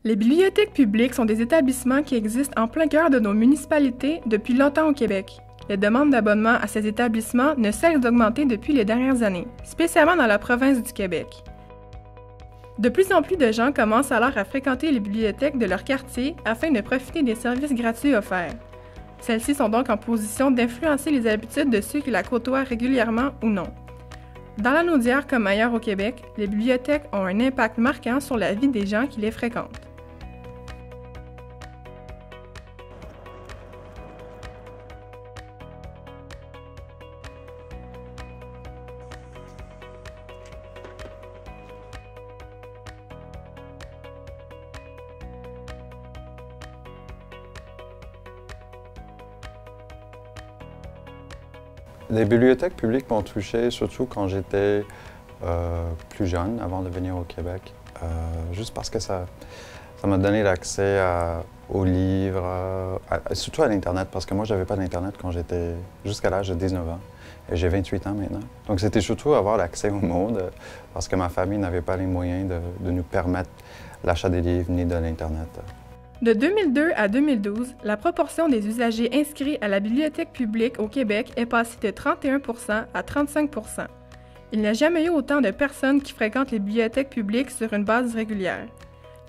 Les bibliothèques publiques sont des établissements qui existent en plein cœur de nos municipalités depuis longtemps au Québec. Les demandes d'abonnement à ces établissements ne cessent d'augmenter depuis les dernières années, spécialement dans la province du Québec. De plus en plus de gens commencent alors à fréquenter les bibliothèques de leur quartier afin de profiter des services gratuits offerts. Celles-ci sont donc en position d'influencer les habitudes de ceux qui la côtoient régulièrement ou non. Dans la Naudière comme ailleurs au Québec, les bibliothèques ont un impact marquant sur la vie des gens qui les fréquentent. Les bibliothèques publiques m'ont touché surtout quand j'étais plus jeune, avant de venir au Québec, juste parce que ça m'a donné l'accès aux livres, surtout à l'Internet, parce que moi, je n'avais pas d'Internet quand j'étais jusqu'à l'âge de 19 ans, et j'ai 28 ans maintenant. Donc, c'était surtout avoir l'accès au monde, parce que ma famille n'avait pas les moyens de nous permettre l'achat des livres ni de l'Internet. De 2002 à 2012, la proportion des usagers inscrits à la bibliothèque publique au Québec est passée de 31 % à 35 %. Il n'y a jamais eu autant de personnes qui fréquentent les bibliothèques publiques sur une base régulière.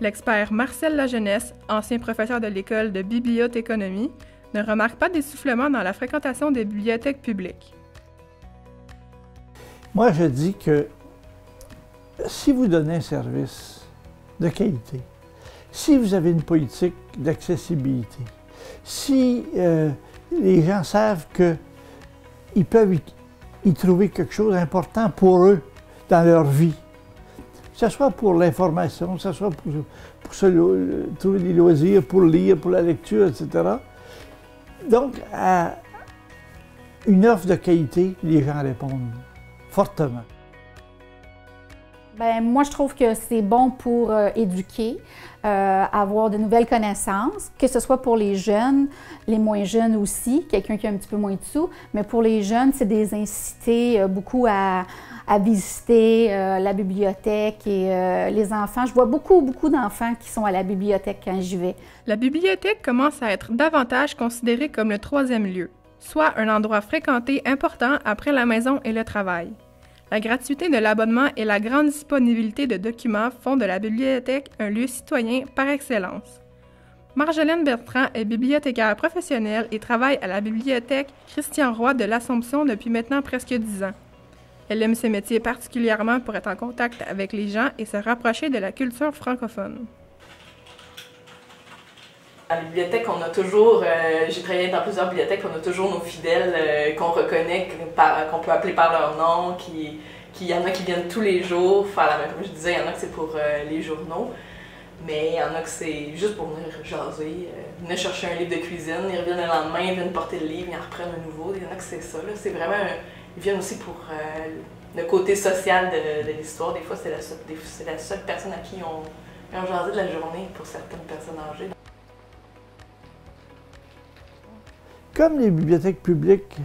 L'expert Marcel Lajeunesse, ancien professeur de l'école de bibliothéconomie, ne remarque pas d'essoufflement dans la fréquentation des bibliothèques publiques. Moi, je dis que si vous donnez un service de qualité, si vous avez une politique d'accessibilité, si les gens savent qu'ils peuvent y trouver quelque chose d'important pour eux dans leur vie, que ce soit pour l'information, que ce soit pour trouver des loisirs, pour lire, pour la lecture, etc. Donc, à une offre de qualité, les gens répondent fortement. Bien, moi, je trouve que c'est bon pour éduquer, avoir de nouvelles connaissances, que ce soit pour les jeunes, les moins jeunes aussi, quelqu'un qui a un petit peu moins de sous, mais pour les jeunes, c'est des inciter beaucoup à visiter la bibliothèque et les enfants. Je vois beaucoup d'enfants qui sont à la bibliothèque quand j'y vais. La bibliothèque commence à être davantage considérée comme le troisième lieu, soit un endroit fréquenté important après la maison et le travail. La gratuité de l'abonnement et la grande disponibilité de documents font de la bibliothèque un lieu citoyen par excellence. Marjolaine Bertrand est bibliothécaire professionnelle et travaille à la bibliothèque Christian-Roy de l'Assomption depuis maintenant presque 10 ans. Elle aime ce métier particulièrement pour être en contact avec les gens et se rapprocher de la culture francophone. À la bibliothèque, on a toujours, j'ai travaillé dans plusieurs bibliothèques, on a toujours nos fidèles qu'on reconnaît, qu'on peut appeler par leur nom, il y en a qui viennent tous les jours faire la même, comme je disais, il y en a que c'est pour les journaux, mais il y en a que c'est juste pour venir jaser, venir chercher un livre de cuisine, ils reviennent le lendemain, ils viennent porter le livre, ils en reprennent un nouveau, il y en a que c'est ça, là, c'est vraiment, ils viennent aussi pour le côté social de l'histoire, des fois c'est la seule personne à qui on jasé de la journée pour certaines personnes âgées. Comme les bibliothèques publiques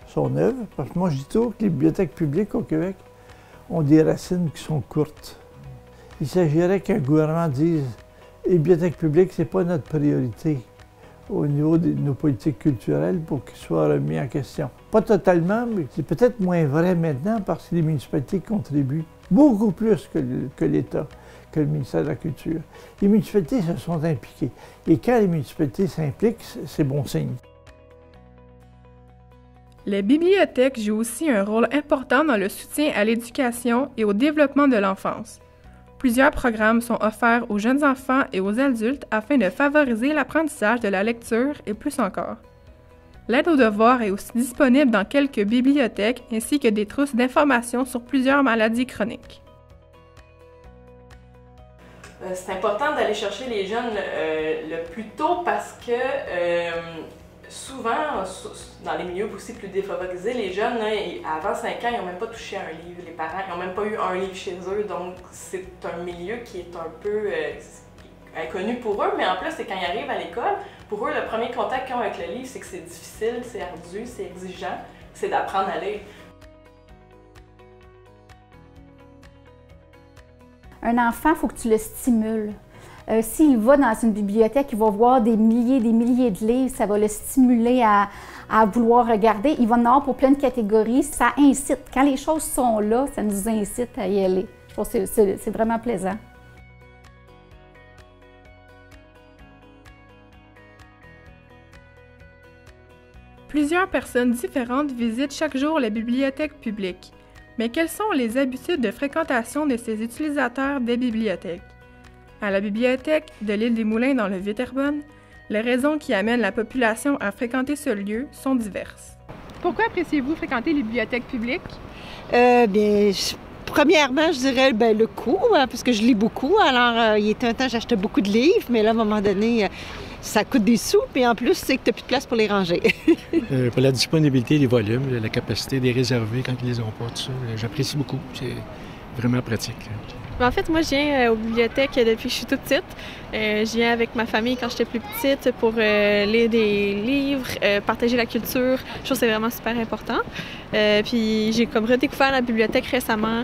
sont neuves, parce que moi je dis toujours que les bibliothèques publiques au Québec ont des racines qui sont courtes. Il s'agirait qu'un gouvernement dise « les bibliothèques publiques, ce n'est pas notre priorité au niveau de nos politiques culturelles pour qu'ils soient remis en question ». Pas totalement, mais c'est peut-être moins vrai maintenant parce que les municipalités contribuent beaucoup plus que l'État, que le ministère de la Culture. Les municipalités se sont impliquées. Et quand les municipalités s'impliquent, c'est bon signe. Les bibliothèques jouent aussi un rôle important dans le soutien à l'éducation et au développement de l'enfance. Plusieurs programmes sont offerts aux jeunes enfants et aux adultes afin de favoriser l'apprentissage de la lecture et plus encore. L'aide aux devoirs est aussi disponible dans quelques bibliothèques ainsi que des trousses d'informations sur plusieurs maladies chroniques. C'est important d'aller chercher les jeunes le plus tôt parce que souvent, dans les milieux aussi plus défavorisés, les jeunes, là, avant 5 ans, ils n'ont même pas touché à un livre. Les parents, ils n'ont même pas eu un livre chez eux. Donc, c'est un milieu qui est un peu inconnu pour eux. Mais en plus, c'est quand ils arrivent à l'école, pour eux, le premier contact qu'ils ont avec le livre, c'est que c'est difficile, c'est ardu, c'est exigeant. C'est d'apprendre à lire. Un enfant, il faut que tu le stimules. S'il va dans une bibliothèque, il va voir des milliers de livres, ça va le stimuler à vouloir regarder. Il va en avoir pour plein de catégories. Ça incite. Quand les choses sont là, ça nous incite à y aller. Je trouve que c'est vraiment plaisant. Plusieurs personnes différentes visitent chaque jour les bibliothèques publiques. Mais quelles sont les habitudes de fréquentation de ces utilisateurs des bibliothèques? À la bibliothèque de l'île des Moulins dans le Vieux-Terrebonne, les raisons qui amènent la population à fréquenter ce lieu sont diverses. Pourquoi appréciez-vous fréquenter les bibliothèques publiques? Premièrement, je dirais le coût, parce que je lis beaucoup. Alors, il était un temps, j'achetais beaucoup de livres, mais là, à un moment donné, ça coûte des sous, puis en plus, c'est que tu n'as plus de place pour les ranger. Pour la disponibilité des volumes, la capacité de les réserver quand ils les ont pas, tout ça, j'apprécie beaucoup. C'est vraiment pratique. En fait, moi, je viens aux bibliothèques depuis que je suis toute petite. Je viens avec ma famille quand j'étais plus petite pour lire des livres, partager la culture. Je trouve que c'est vraiment super important. Puis j'ai comme redécouvert la bibliothèque récemment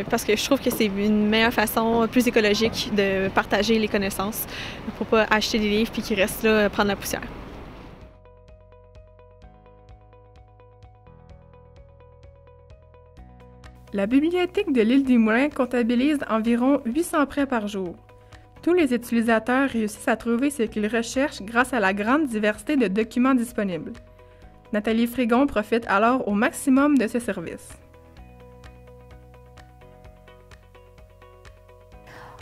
parce que je trouve que c'est une meilleure façon, plus écologique, de partager les connaissances pour pas acheter des livres puis qu'ils restent là, prendre la poussière. La bibliothèque de l'île des Moulins comptabilise environ 800 prêts par jour. Tous les utilisateurs réussissent à trouver ce qu'ils recherchent grâce à la grande diversité de documents disponibles. Nathalie Frégon profite alors au maximum de ce service.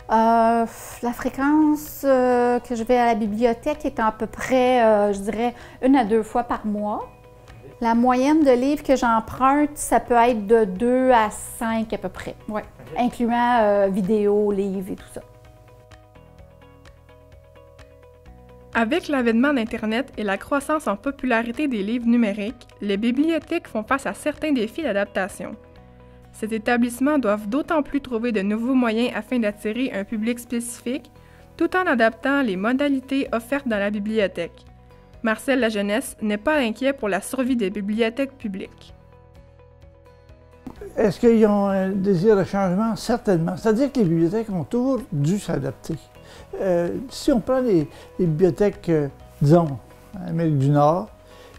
La fréquence que je vais à la bibliothèque est à peu près, je dirais, 1 à 2 fois par mois. La moyenne de livres que j'emprunte, ça peut être de 2 à 5 à peu près, ouais, incluant vidéos, livres et tout ça. Avec l'avènement d'Internet et la croissance en popularité des livres numériques, les bibliothèques font face à certains défis d'adaptation. Ces établissements doivent d'autant plus trouver de nouveaux moyens afin d'attirer un public spécifique, tout en adaptant les modalités offertes dans la bibliothèque. Marcel Lajeunesse n'est pas inquiet pour la survie des bibliothèques publiques. Est-ce qu'ils ont un désir de changement? Certainement. C'est-à-dire que les bibliothèques ont toujours dû s'adapter. Si on prend les bibliothèques, disons, en Amérique du Nord,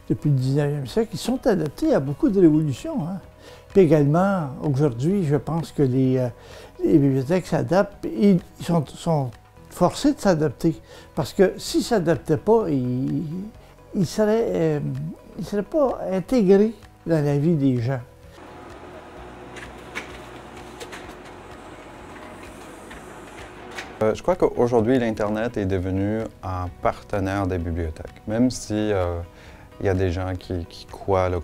depuis le 19e siècle, ils sont adaptés à beaucoup de révolutions. Hein. Puis également, aujourd'hui, je pense que les bibliothèques s'adaptent et ils sont forcés de s'adapter. Parce que s'ils ne s'adaptaient pas, ils ne seraient pas intégrés dans la vie des gens. Je crois qu'aujourd'hui, l'Internet est devenu un partenaire des bibliothèques. Même si il y a des gens qui croient le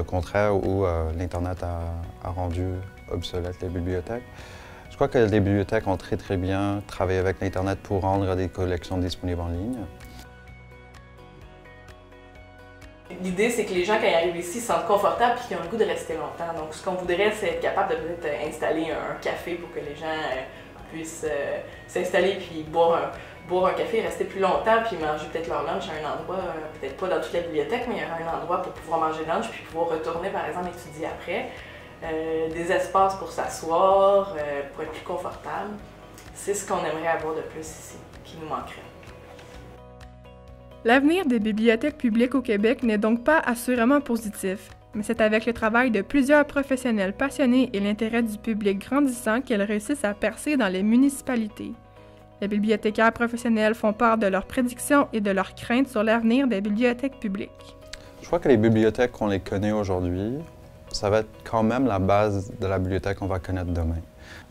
contraire ou l'Internet a rendu obsolètes les bibliothèques. Je crois que les bibliothèques ont très bien travaillé avec l'Internet pour rendre des collections disponibles en ligne. L'idée, c'est que les gens, quand ils arrivent ici, se sentent confortables et qu'ils ont le goût de rester longtemps. Donc, ce qu'on voudrait, c'est être capable de peut-être installer un café pour que les gens puissent s'installer puis boire un café, rester plus longtemps puis manger peut-être leur lunch à un endroit, peut-être pas dans toute la bibliothèque, mais il y aura un endroit pour pouvoir manger lunch puis pouvoir retourner, par exemple, étudier après. Des espaces pour s'asseoir, pour être plus confortable. C'est ce qu'on aimerait avoir de plus ici, qui nous manquerait. L'avenir des bibliothèques publiques au Québec n'est donc pas assurément positif, mais c'est avec le travail de plusieurs professionnels passionnés et l'intérêt du public grandissant qu'elles réussissent à percer dans les municipalités. Les bibliothécaires professionnels font part de leurs prédictions et de leurs craintes sur l'avenir des bibliothèques publiques. Je crois que les bibliothèques qu'on les connaît aujourd'hui, ça va être quand même la base de la bibliothèque qu'on va connaître demain.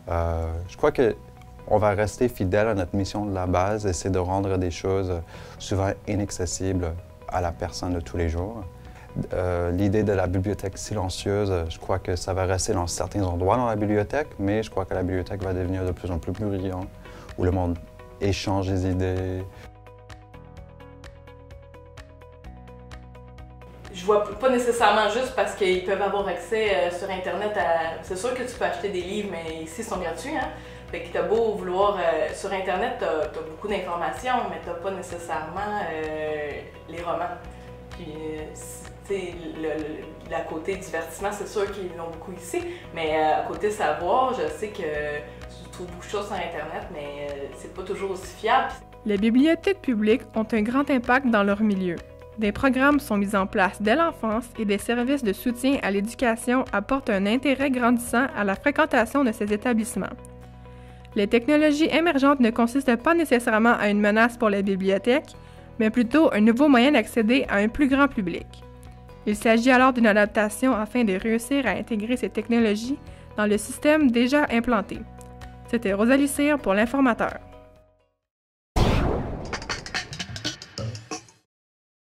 Je crois qu'on va rester fidèle à notre mission de la base et c'est de rendre des choses souvent inaccessibles à la personne de tous les jours. L'idée de la bibliothèque silencieuse, je crois que ça va rester dans certains endroits dans la bibliothèque, mais je crois que la bibliothèque va devenir de plus en plus bruyante, où le monde échange des idées. Je vois pas nécessairement juste parce qu'ils peuvent avoir accès sur Internet à... C'est sûr que tu peux acheter des livres, mais ici, ils sont gratuits, hein? Fait que t'as beau vouloir... sur Internet, t'as beaucoup d'informations, mais t'as pas nécessairement les romans. Puis, tu sais, la côté divertissement, c'est sûr qu'ils l'ont beaucoup ici, mais à côté savoir, je sais que trouve beaucoup de choses sur Internet, mais c'est pas toujours aussi fiable. Les bibliothèques publiques ont un grand impact dans leur milieu. Des programmes sont mis en place dès l'enfance et des services de soutien à l'éducation apportent un intérêt grandissant à la fréquentation de ces établissements. Les technologies émergentes ne consistent pas nécessairement à une menace pour les bibliothèques, mais plutôt un nouveau moyen d'accéder à un plus grand public. Il s'agit alors d'une adaptation afin de réussir à intégrer ces technologies dans le système déjà implanté. C'était Rosalie Cyr pour l'Informateur.